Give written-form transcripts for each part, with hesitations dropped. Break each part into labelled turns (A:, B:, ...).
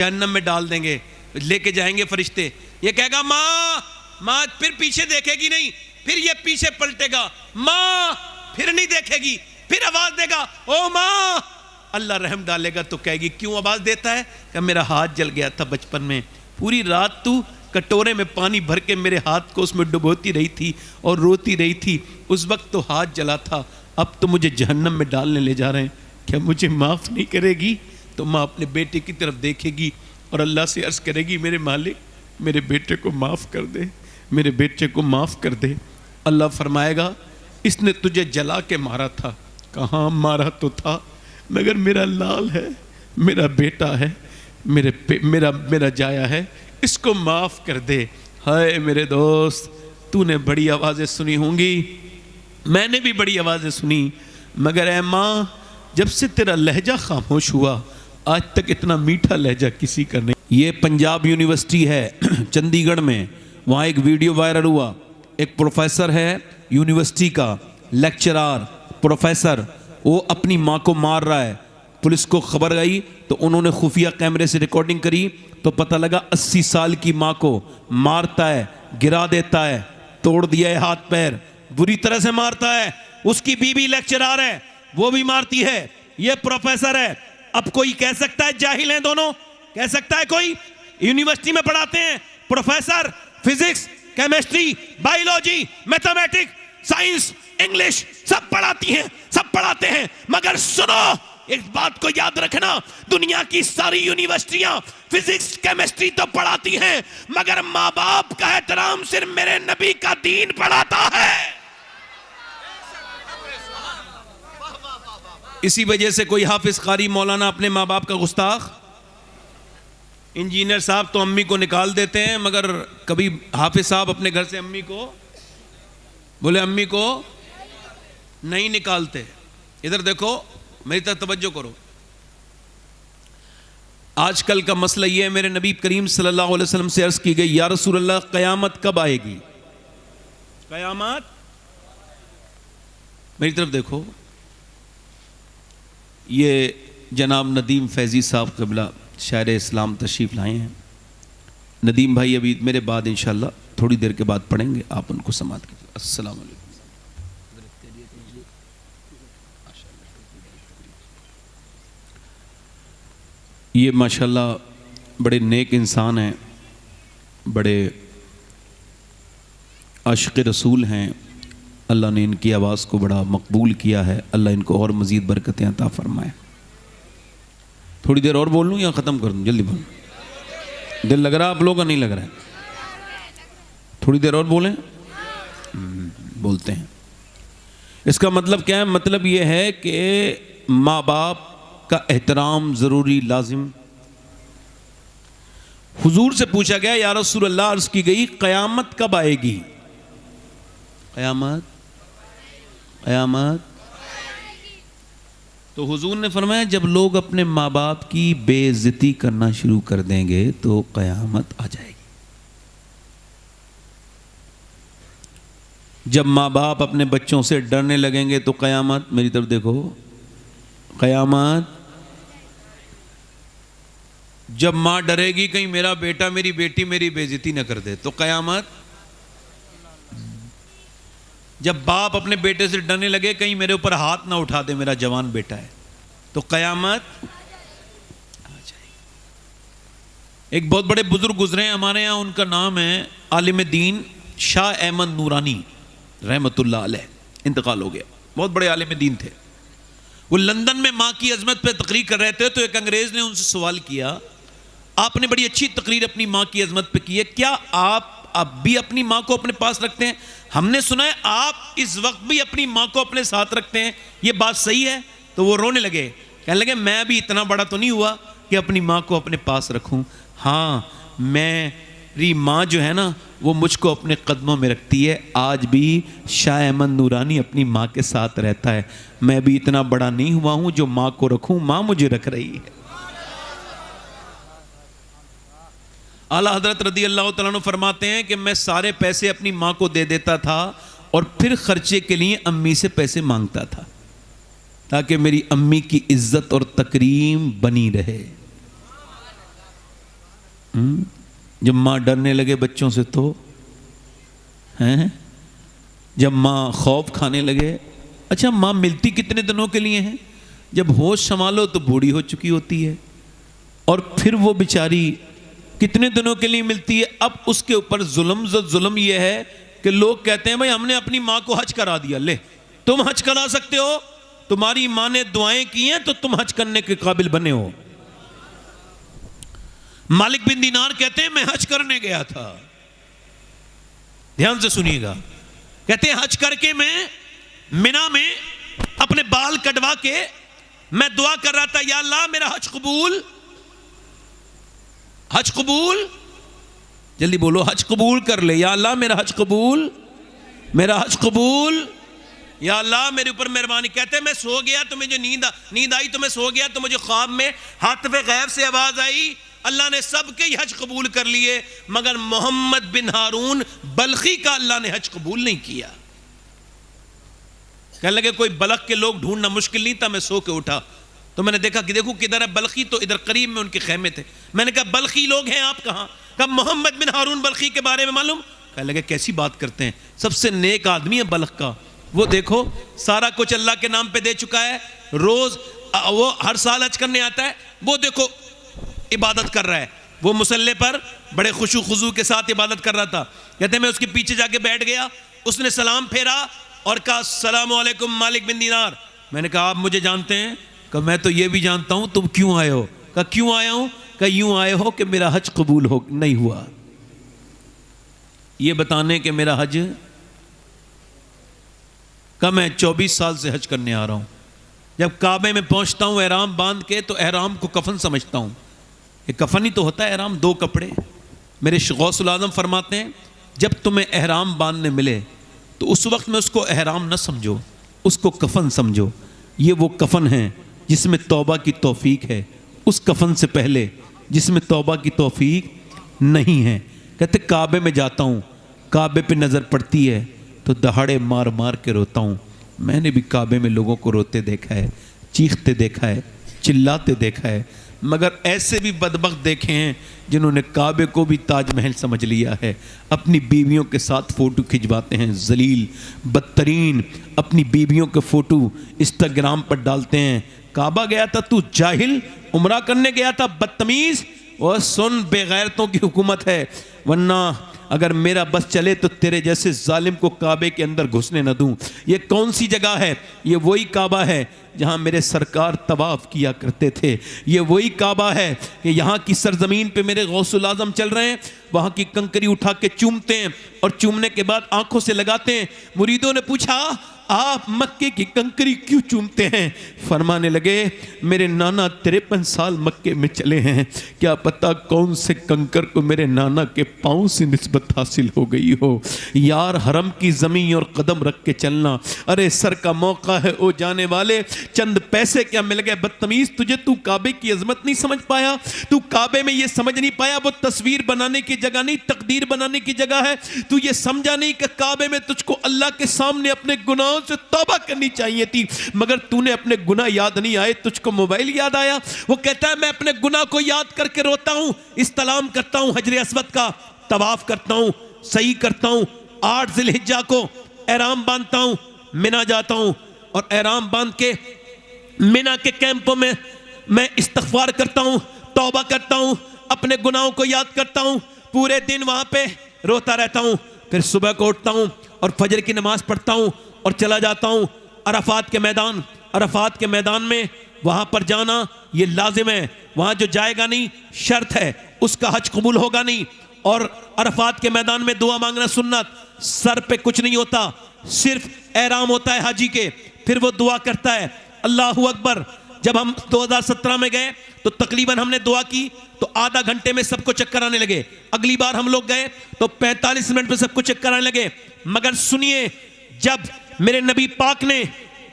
A: جہنم میں ڈال دیں گے، لے کے جائیں گے فرشتے. یہ کہے گا ماں ماں، پھر پیچھے دیکھے گی نہیں، پھر یہ پیچھے پلٹے گا، ماں، پھر نہیں دیکھے گی، پھر آواز دے گا او ماں. اللہ رحم ڈالے گا تو کہے گی کیوں آواز دیتا ہے؟ کہ میرا ہاتھ جل گیا تھا بچپن میں، پوری رات تو کٹورے میں پانی بھر کے میرے ہاتھ کو اس میں ڈبوتی رہی تھی اور روتی رہی تھی، اس وقت تو ہاتھ جلا تھا، اب تو مجھے جہنم میں ڈالنے لے جا رہے ہیں، کیا مجھے معاف نہیں کرے گی؟ تو ماں اپنے بیٹے کی طرف دیکھے گی اور اللہ سے عرض کرے گی میرے مالک میرے بیٹے کو معاف کر دے، میرے بیٹے کو معاف کر دے. اللہ فرمائے گا اس نے تجھے جلا کے مارا تھا. کہاں مارا تو تھا، مگر میرا لال ہے، میرا بیٹا ہے، میرا جایا ہے، اس کو معاف کر دے. ہائے میرے دوست، تو نے بڑی آوازیں سنی ہوں گی، میں نے بھی بڑی آوازیں سنی، مگر اے ماں جب سے تیرا لہجہ خاموش ہوا آج تک اتنا میٹھا لہجہ کسی کا نہیں. یہ پنجاب یونیورسٹی ہے چندی گڑھ میں، وہاں ایک ویڈیو وائرل ہوا. ایک پروفیسر ہے یونیورسٹی کا، لیکچرار پروفیسر، وہ اپنی ماں کو مار رہا ہے. پولیس کو خبر گئی تو انہوں نے خفیہ کیمرے سے ریکارڈنگ کری تو پتہ لگا 80 سال کی ماں کو مارتا ہے، گرا دیتا ہے، توڑ دیا ہے ہاتھ پیر، بری طرح سے مارتا ہے. اس کی بیوی لیکچرار ہے، وہ بھی مارتی ہے، یہ پروفیسر ہے. اب کوئی کہہ سکتا ہے جاہل ہیں دونوں؟ کہہ سکتا ہے کوئی؟ یونیورسٹی میں پڑھاتے ہیں professor, physics, chemistry, biology, mathematics, science, English, سب پڑھاتی ہیں، سب پڑھاتے ہیں. مگر سنو اس بات کو یاد رکھنا، دنیا کی ساری یونیورسٹیاں فزکس کیمسٹری تو پڑھاتی ہیں، مگر ماں باپ کا احترام صرف میرے نبی کا دین پڑھاتا ہے. اسی وجہ سے کوئی حافظ قاری مولانا اپنے ماں باپ کا گستاخ، انجینئر صاحب تو امی کو نکال دیتے ہیں، مگر کبھی حافظ صاحب اپنے گھر سے امی کو بولے امی کو نہیں نکالتے. ادھر دیکھو، میری طرف توجہ کرو. آج کل کا مسئلہ یہ ہے، میرے نبی کریم صلی اللہ علیہ وسلم سے عرض کی گئی یا رسول اللہ قیامت کب آئے گی؟ قیامت، میری طرف دیکھو. یہ جناب ندیم فیضی صاحب قبلہ شاعر اسلام تشریف لائے ہیں. ندیم بھائی ابھی میرے بعد انشاءاللہ تھوڑی دیر کے بعد پڑھیں گے، آپ ان کو سماعت کیجیے. السلام علیکم. یہ ماشاءاللہ بڑے نیک انسان ہیں، بڑے عاشق رسول ہیں. اللہ نے ان کی آواز کو بڑا مقبول کیا ہے، اللہ ان کو اور مزید برکتیں عطا فرمائے. تھوڑی دیر اور بول لوں یا ختم کر دوں؟ جلدی بولوں، دل لگ رہا آپ لوگوں کا؟ نہیں لگ رہا ہے؟ تھوڑی دیر اور بولیں. بولتے ہیں. اس کا مطلب کیا ہے؟ مطلب یہ ہے کہ ماں باپ کا احترام ضروری، لازم. حضور سے پوچھا گیا یا رسول اللہ، عرض کی گئی قیامت کب آئے گی؟ قیامت تو حضور نے فرمایا جب لوگ اپنے ماں باپ کی بے عزتی کرنا شروع کر دیں گے تو قیامت آ جائے گی. جب ماں باپ اپنے بچوں سے ڈرنے لگیں گے تو قیامت، میری طرف دیکھو، قیامت. جب ماں ڈرے گی کہیں میرا بیٹا میری بیٹی میری بے عزتی نہ کر دے تو قیامت. جب باپ اپنے بیٹے سے ڈرنے لگے کہیں میرے اوپر ہاتھ نہ اٹھا دے میرا جوان بیٹا ہے تو قیامت آ جائے گی. ایک بہت بڑے بزرگ گزرے ہیں ہمارے ہاں، ان کا نام ہے عالم دین شاہ احمد نورانی رحمت اللہ علیہ، انتقال ہو گیا. بہت بڑے عالم دین تھے. وہ لندن میں ماں کی عظمت پہ تقریر کر رہے تھے تو ایک انگریز نے ان سے سوال کیا، آپ نے بڑی اچھی تقریر اپنی ماں کی عظمت پہ کی ہے، کیا آپ اب بھی اپنی ماں کو اپنے پاس رکھتے ہیں؟ ہم نے سنا ہے آپ اس وقت بھی اپنی ماں کو اپنے ساتھ رکھتے ہیں، یہ بات صحیح ہے؟ تو وہ رونے لگے، کہنے لگے میں بھی اتنا بڑا تو نہیں ہوا کہ اپنی ماں کو اپنے پاس رکھوں. ہاں، میری ماں جو ہے نا وہ مجھ کو اپنے قدموں میں رکھتی ہے. آج بھی شاہ احمد نورانی اپنی ماں کے ساتھ رہتا ہے. میں بھی اتنا بڑا نہیں ہوا ہوں جو ماں کو رکھوں، ماں مجھے رکھ رہی ہے. اعلیٰ حضرت رضی اللہ تعالیٰ عنہ فرماتے ہیں کہ میں سارے پیسے اپنی ماں کو دے دیتا تھا اور پھر خرچے کے لیے امی سے پیسے مانگتا تھا تاکہ میری امی کی عزت اور تکریم بنی رہے. جب ماں ڈرنے لگے بچوں سے تو ہیں، جب ماں خوف کھانے لگے. اچھا ماں ملتی کتنے دنوں کے لیے ہیں؟ جب ہوش سنبھالو تو بوڑھی ہو چکی ہوتی ہے، اور پھر وہ بیچاری کتنے دنوں کے لیے ملتی ہے. اب اس کے اوپر ظلم یہ ہے کہ لوگ کہتے ہیں بھائی ہم نے اپنی ماں کو حج کرا دیا، لے تم حج کرا سکتے ہو، تمہاری ماں نے دعائیں کی ہیں تو تم حج کرنے کے قابل بنے ہو. مالک بن دینار کہتے ہیں میں حج کرنے گیا تھا، دھیان سے سنیے گا، کہتے ہیں حج کر کے میں منا میں اپنے بال کٹوا کے میں دعا کر رہا تھا، یا اللہ میرا حج قبول، حج قبول، جلدی بولو حج قبول کر لے. یا اللہ میرا حج قبول، میرا حج قبول، یا اللہ میرے اوپر مہربانی. کہتے ہیں میں سو گیا تو مجھے نیند آئی تو میں سو گیا تو مجھے خواب میں ہاتف غیب سے آواز آئی، اللہ نے سب کے حج قبول کر لیے مگر محمد بن ہارون بلخی کا اللہ نے حج قبول نہیں کیا. کہنے لگے کوئی بلخ کے لوگ ڈھونڈنا مشکل نہیں تھا. میں سو کے اٹھا تو میں نے دیکھا کہ دیکھو کدھر ہے بلخی، تو ادھر قریب میں ان کے خیمے تھے. میں نے کہا بلخی لوگ ہیں آپ کہاں؟ کہا محمد بن ہارون بلخی کے بارے میں معلوم. کہنے لگے کیسی بات کرتے ہیں، سب سے نیک آدمی ہے بلخ کا، وہ دیکھو سارا کچھ اللہ کے نام پہ دے چکا ہے، روز وہ ہر سال حج کرنے آتا ہے، وہ دیکھو عبادت کر رہا ہے، وہ مصلی پر بڑے خشوع خضوع کے ساتھ عبادت کر رہا تھا. کہتے ہیں میں اس کے پیچھے جا کے بیٹھ گیا، اس نے سلام پھیرا اور کہا السلام علیکم مالک بن دینار. میں نے کہا آپ مجھے جانتے ہیں؟ کہ میں تو یہ بھی جانتا ہوں. تم کیوں آئے ہو؟ کہا کیوں آیا ہوں؟ کہ یوں آئے ہو کہ میرا حج قبول نہیں ہوا، یہ بتانے کہ میرا حج، کہ میں 24 سال سے حج کرنے آ رہا ہوں. جب کعبے میں پہنچتا ہوں احرام باندھ کے تو احرام کو کفن سمجھتا ہوں. یہ کفن ہی تو ہوتا ہے احرام، دو کپڑے. میرے غوث العظم فرماتے ہیں جب تمہیں احرام باندھنے ملے تو اس وقت میں اس کو احرام نہ سمجھو، اس کو کفن سمجھو. یہ وہ کفن ہے جس میں توبہ کی توفیق ہے، اس کفن سے پہلے جس میں توبہ کی توفیق نہیں ہے. کہتے کعبے میں جاتا ہوں، کعبے پہ نظر پڑتی ہے تو دہاڑے مار مار کے روتا ہوں. میں نے بھی کعبے میں لوگوں کو روتے دیکھا ہے، چیختے دیکھا ہے، چلاتے دیکھا ہے، مگر ایسے بھی بدبخت دیکھے ہیں جنہوں نے کعبے کو بھی تاج محل سمجھ لیا ہے، اپنی بیویوں کے ساتھ فوٹو کھنچواتے ہیں، ذلیل بدترین اپنی بیویوں کے فوٹو انسٹاگرام پر ڈالتے ہیں. کعبہ گیا تھا تو جاہل، عمرہ کرنے گیا تھا بدتمیز. اور سن بے غیرتوں کی حکومت ہے، ورنہ اگر میرا بس چلے تو تیرے جیسے ظالم کو کعبے کے اندر گھسنے نہ دوں. یہ کون سی جگہ ہے؟ یہ وہی کعبہ ہے جہاں میرے سرکار طواف کیا کرتے تھے. یہ وہی کعبہ ہے کہ یہاں کی سرزمین پہ میرے غوث العظم چل رہے ہیں، وہاں کی کنکری اٹھا کے چومتے ہیں اور چومنے کے بعد آنکھوں سے لگاتے ہیں. مریدوں نے پوچھا آپ مکے کی کنکری کیوں چومتے ہیں؟ فرمانے لگے میرے نانا 53 سال مکے میں چلے ہیں، کیا پتہ کون سے کنکر کو میرے نانا کے پاؤں سے نسبت حاصل ہو گئی ہو. یار حرم کی زمین اور قدم رکھ کے چلنا. ارے سر کا موقع ہے او جانے والے، چند پیسے کیا مل گئے بدتمیز تجھے. تو کعبے کی عظمت نہیں سمجھ پایا، تو کعبے میں یہ سمجھ نہیں پایا وہ تصویر بنانے کی جگہ نہیں، تقدیر بنانے کی جگہ ہے. تو یہ سمجھا نہیں کہ کعبے میں تجھ کو اللہ کے سامنے اپنے گناہوں سے توبہ کرنی چاہیے تھی، مگر تو نے اپنے گناہ یاد نہیں آئے، تجھ کو موبائل یاد آیا. وہ کہتا ہے میں اپنے گناہ کو یاد کر کے روتا ہوں، استلام کرتا ہوں حجر اسود کا، طواف کرتا ہوں، سعی کرتا ہوں، 8 ذی الحجہ کو احرام باندھتا ہوں، منا جاتا ہوں اور احرام باندھ کے منا کے کیمپوں میں میں استغفار کرتا ہوں، توبہ کرتا ہوں، اپنے گناہوں کو یاد کرتا ہوں، پورے دن وہاں پہ روتا رہتا ہوں. پھر صبح کو اٹھتا ہوں اور فجر کی نماز پڑھتا ہوں اور چلا جاتا ہوں عرفات کے میدان. عرفات کے میدان میں وہاں پر جانا یہ لازم ہے، وہاں جو جائے گا نہیں شرط ہے اس کا حج قبول ہوگا نہیں. اور عرفات کے میدان میں دعا مانگنا سنت، سر پہ کچھ نہیں ہوتا، صرف احرام ہوتا ہے حاجی کے. پھر وہ دعا کرتا ہے اللہ اکبر. جب ہم 2017 میں گئے تو تقریباً ہم نے دعا کی تو آدھا گھنٹے میں سب کو چکر آنے لگے. اگلی بار ہم لوگ گئے تو 45 منٹ میں سب کو چکر آنے لگے. مگر سنیے، جب میرے نبی پاک نے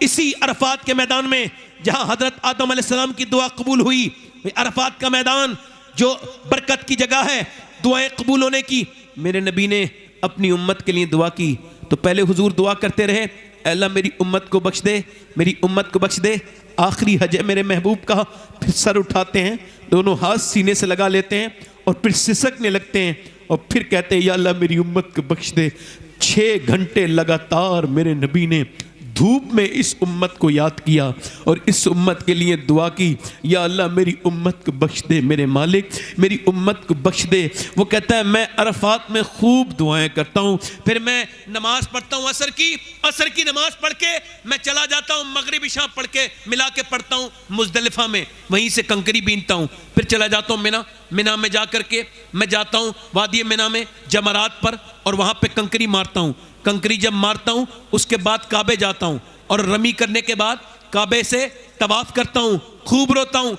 A: اسی عرفات کے میدان میں جہاں حضرت آدم علیہ السلام کی دعا قبول ہوئی، عرفات کا میدان جو برکت کی جگہ ہے دعائیں قبول ہونے کی، میرے نبی نے اپنی امت کے لیے دعا کی. تو پہلے حضور دعا کرتے رہے اے اللہ میری امت کو بخش دے، میری امت کو بخش دے. آخری حج ہے میرے محبوب کا. پھر سر اٹھاتے ہیں، دونوں ہاتھ سینے سے لگا لیتے ہیں
B: اور پھر سسکنے لگتے ہیں اور پھر کہتے ہیں یا اللہ میری امت کو بخش دے۔ 6 گھنٹے لگاتار میرے نبی نے دھوپ میں اس امت کو یاد کیا اور اس امت کے لیے دعا کی، یا اللہ میری امت کو بخش دے، میرے مالک میری امت کو بخش دے۔ وہ کہتا ہے میں عرفات میں خوب دعائیں کرتا ہوں، پھر میں نماز پڑھتا ہوں عصر کی نماز پڑھ کے میں چلا جاتا ہوں مغرب عشاء پڑھ کے ملا کے پڑھتا ہوں مزدلفہ میں، وہیں سے کنکری بینتا ہوں، پھر چلا جاتا ہوں مینا میں جا کر کے میں جاتا ہوں وادی مینا میں جمرات پر اور وہاں پہ کنکری مارتا ہوں۔ کنکری جب مارتا ہوں اس کے بعد کعبے جاتا ہوں اور رمی کرنے کے بعد کعبے سے طواف کرتا ہوں، خوب روتا ہوں،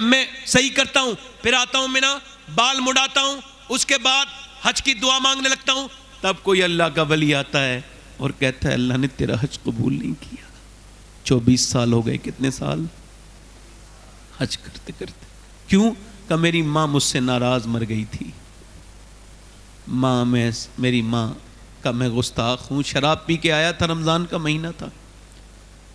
B: میں صحیح کرتا ہوں، پھر آتا ہوں مینا بال مڑاتا ہوں، اس کے بعد حج کی دعا مانگنے لگتا ہوں۔ تب کوئی اللہ کا ولی آتا ہے اور کہتا ہے اللہ نے تیرا حج قبول نہیں کیا۔ 24 سال ہو گئے، کتنے سال حج کرتے کرتے، کیوں کہ میری ماں مجھ سے ناراض مر گئی تھی، میری ماں کا میں گستاخ ہوں، شراب پی کے آیا تھا، رمضان کا مہینہ تھا،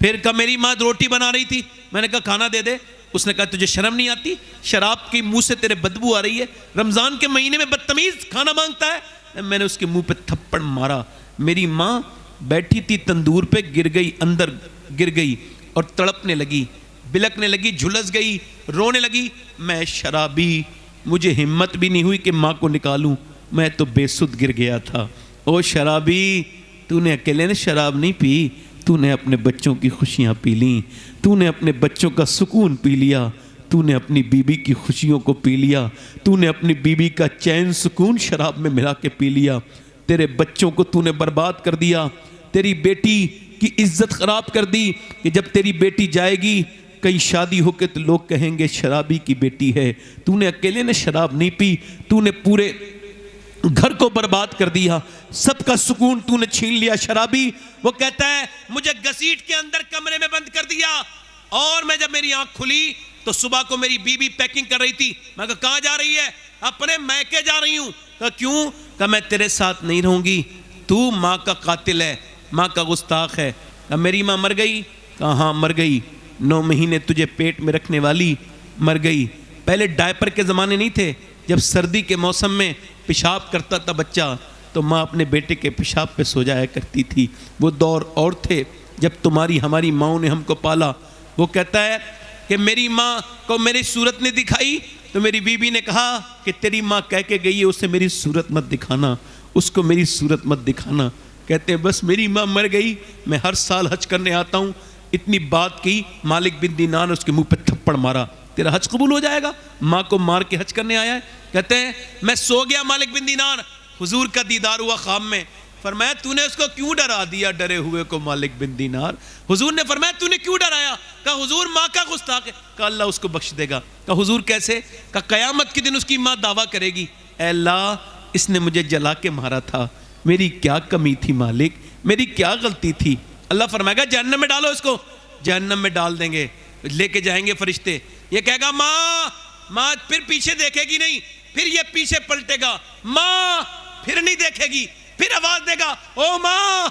B: پھر کہ میری ماں روٹی بنا رہی تھی، میں نے کہا کھانا دے دے، اس نے کہا تجھے شرم نہیں آتی، شراب کی منہ سے تیرے بدبو آ رہی ہے، رمضان کے مہینے میں بدتمیز کھانا مانگتا ہے۔ میں نے اس کے منہ پہ تھپڑ مارا، میری ماں بیٹھی تھی تندور پہ، گر گئی، اندر گر گئی اور تڑپنے لگی، بلکنے لگی، جھلس گئی، رونے لگی۔ میں شرابی، مجھے ہمت بھی نہیں ہوئی کہ ماں کو نکالوں، میں تو بے سدھ گر گیا تھا۔ او شرابی، تو نے اکیلے نے شراب نہیں پی، تو نے اپنے بچوں کی خوشیاں پی لیں، تو نے اپنے بچوں کا سکون پی لیا، تو نے اپنی بیوی کی خوشیوں کو پی لیا، تو نے اپنی بیوی کا چین سکون شراب میں ملا کے پی لیا، تیرے بچوں کو تو نے برباد کر دیا، تیری بیٹی کی عزت خراب کر دی کہ جب تیری بیٹی جائے گی کہیں شادی ہو کے تو لوگ کہیں گے شرابی کی بیٹی ہے۔ تو نے اکیلے نے شراب نہیں پی، تو نے پورے گھر کو برباد کر دیا، سب کا سکون تو نے چھین لیا شرابی۔ وہ کہتا ہے مجھے گھسیٹ کے اندر کمرے میں بند کر دیا، اور میں جب میری آنکھ کھلی تو صبح کو میری بیوی پیکنگ کر رہی تھی، میں کہا کہاں جا رہی ہے؟ اپنے میکے جا رہی ہوں۔ کہا کیوں؟ کہا میں تیرے ساتھ نہیں رہوں گی، تو ماں کا قاتل ہے، ماں کا گستاخ ہے۔ کہا میری ماں مر گئی؟ کہا ہاں مر گئی، 9 مہینے تجھے پیٹ میں رکھنے والی مر گئی۔ پہلے ڈائپر کے زمانے نہیں تھے، جب سردی کے موسم میں پیشاب کرتا تھا بچہ تو ماں اپنے بیٹے کے پیشاب پہ سو جایا کرتی تھی۔ وہ دور اور تھے جب تمہاری ہماری ماؤں نے ہم کو پالا۔ وہ کہتا ہے کہ میری ماں کو میری صورت نے دکھائی تو میری بیوی نے کہا کہ تیری ماں کہہ کے گئی ہے اسے میری صورت مت دکھانا، اس کو میری صورت مت دکھانا۔ کہتے ہیں بس میری ماں مر گئی، میں ہر سال حج کرنے آتا ہوں۔ اتنی بات کی، مالک بن دینار اس کے منہ پہ تھپڑ مارا، تیرا حج قبول ہو جائے گا، ماں کو مار کے حج کرنے آیا ہے۔ کہتے ہیں میں سو گیا مالک بن دینار، حضور کا دیدار ہوا خواب میں، فرمایا تو نے اس کو کیوں ڈرا دیا ڈرے ہوئے کو مالک بن دینار؟ حضور نے فرمایا تو نے کیوں ڈرایا؟ کہا حضور ماں کا گستاخ ہے۔ کہا اللہ اس کو بخش دے گا۔ کہا حضور کیسے؟ کہا قیامت کے دن اس کی ماں دعویٰ کرے گی اے اللہ اس نے مجھے جلا کے مارا تھا، میری کیا کمی تھی مالک، میری کیا غلطی تھی؟ اللہ فرمائے گا جہنم میں ڈالو اس کو، جہنم میں ڈال دیں گے، لے کے جائیں گے فرشتے، یہ کہے گا ماں پھر پیچھے دیکھے گی نہیں، پھر یہ پیچھے پلٹے گا، ماں پھر نہیں دیکھے گی، پھر آواز دے گا او ماں،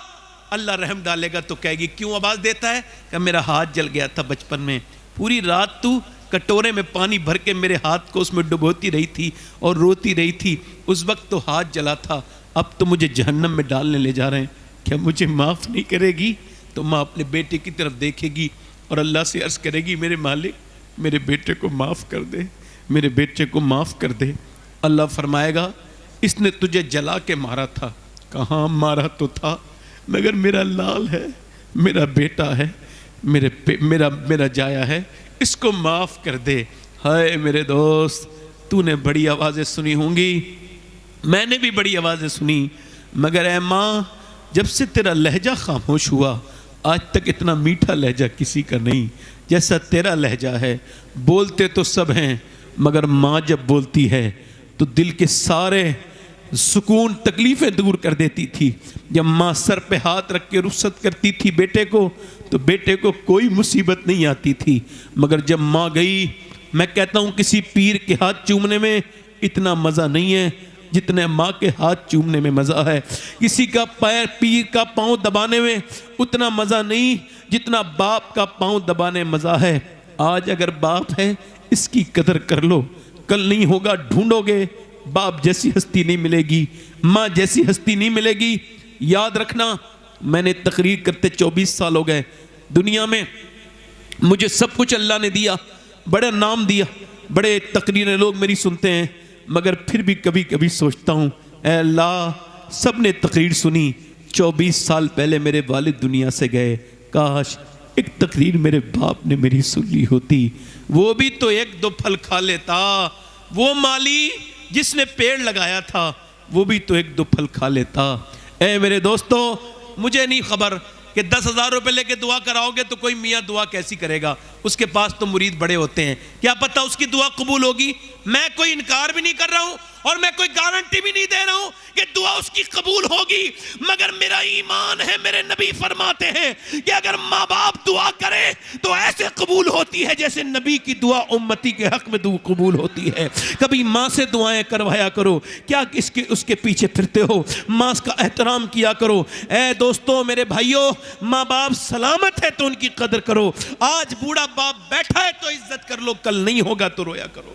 B: اللہ رحم ڈالے گا تو کہے گی کیوں آواز دیتا ہے؟ کہ میرا ہاتھ جل گیا تھا بچپن میں، پوری رات تو کٹورے میں پانی بھر کے میرے ہاتھ کو اس میں ڈبوتی رہی تھی اور روتی رہی تھی، اس وقت تو ہاتھ جلا تھا، اب تو مجھے جہنم میں ڈالنے لے جا رہے ہیں، کیا مجھے معاف نہیں کرے گی؟ تو ماں اپنے بیٹے کی طرف دیکھے گی اور اللہ سے عرض کرے گی میرے مالک میرے بیٹے کو معاف کر دے، میرے بیٹے کو معاف کر دے۔ اللہ فرمائے گا اس نے تجھے جلا کے مارا تھا۔ کہاں مارا تو تھا مگر میرا لال ہے، میرا بیٹا ہے، میرا جایا ہے، اس کو معاف کر دے۔ ہائے میرے دوست، تو نے بڑی آوازیں سنی ہوں گی، میں نے بھی بڑی آوازیں سنی، مگر اے ماں جب سے تیرا لہجہ خاموش ہوا آج تک اتنا میٹھا لہجہ کسی کا نہیں جیسا تیرا لہجہ ہے۔ بولتے تو سب ہیں مگر ماں جب بولتی ہے تو دل کے سارے سکون تکلیفیں دور کر دیتی تھی۔ جب ماں سر پہ ہاتھ رکھ کے رخصت کرتی تھی بیٹے کو تو بیٹے کو کوئی مصیبت نہیں آتی تھی، مگر جب ماں گئی، میں کہتا ہوں کسی پیر کے ہاتھ چومنے میں اتنا مزہ نہیں ہے جتنے ماں کے ہاتھ چومنے میں مزہ ہے، کسی کا پیر کا پاؤں دبانے میں اتنا مزہ نہیں جتنا باپ کا پاؤں دبانے مزہ ہے۔ آج اگر باپ ہے اس کی قدر کر لو، کل نہیں ہوگا، ڈھونڈو گے باپ جیسی ہستی نہیں ملے گی، ماں جیسی ہستی نہیں ملے گی۔ یاد رکھنا، میں نے تقریر کرتے 24 سال ہو گئے دنیا میں، مجھے سب کچھ اللہ نے دیا، بڑا نام دیا، بڑے تقریریں لوگ میری سنتے ہیں، مگر پھر بھی کبھی کبھی سوچتا ہوں اے اللہ، سب نے تقریر سنی، 24 سال پہلے میرے والد دنیا سے گئے، کاش ایک تقریر میرے باپ نے میری سن لی ہوتی، وہ بھی تو 1-2 پھل کھا لیتا، وہ مالی جس نے پیڑ لگایا تھا وہ بھی تو 1-2 پھل کھا لیتا۔ اے میرے دوستو، مجھے نہیں خبر کہ 10,000 روپے لے کے دعا کراؤ گے تو کوئی میاں دعا کیسی کرے گا، اس کے پاس تو مرید بڑے ہوتے ہیں، کیا پتہ اس کی دعا قبول ہوگی۔ میں کوئی انکار بھی نہیں کر رہا ہوں اور میں کوئی گارنٹی بھی نہیں دے رہا ہوں کہ دعا اس کی قبول ہوگی، مگر میرا ایمان ہے، میرے نبی فرماتے ہیں کہ اگر ماں باپ دعا کرے تو ایسے قبول ہوتی ہے جیسے نبی کی دعا امتی کے حق میں دعا قبول ہوتی ہے۔ کبھی ماں سے دعائیں کروایا کرو، کیا اس کے پیچھے پھرتے ہو، ماں کا احترام کیا کرو۔ اے دوستو، میرے بھائیو، ماں باپ سلامت ہے تو ان کی قدر کرو، آج بوڑھا باپ بیٹھا ہے تو عزت کر لو، کل نہیں ہوگا تو رویا کرو۔